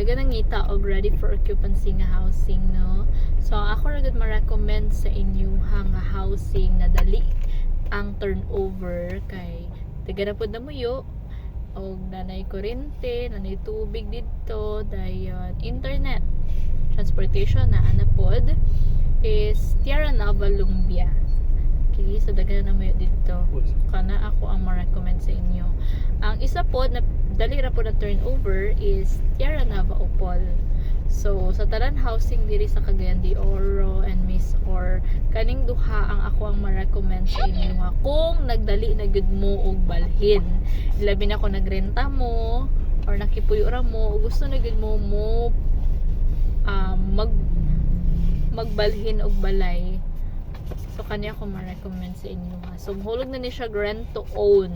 daga nangita og ready for occupancy nga housing, no? So ako ra gud ma-recommend sa inyo nga housing na dali ang turnover kay daga na pud na muyo og nanay kuryente, nanay tubig dito, dayon internet, transportation na ana pod is Tierra Nova Lumbia. Okay, so daga na muyo dito. Kana ako ang ma-recommend sa inyo. Ang isa pod na dali ra po na turnover is Tierra Nova Opol. So sa tanan housing diri sa Cagayan de Oro and Miss Or, kaning duha ang ako ang ma-recommend sa inyo nga kung nagdali na gud mo og balhin. Labi na kung nagrenta mo or nakipuyo ra mo o gusto na gud mo magbalhin og balay. So kanya ako ma-recommend sa inyo ha. So hulog na ni siya rent to own.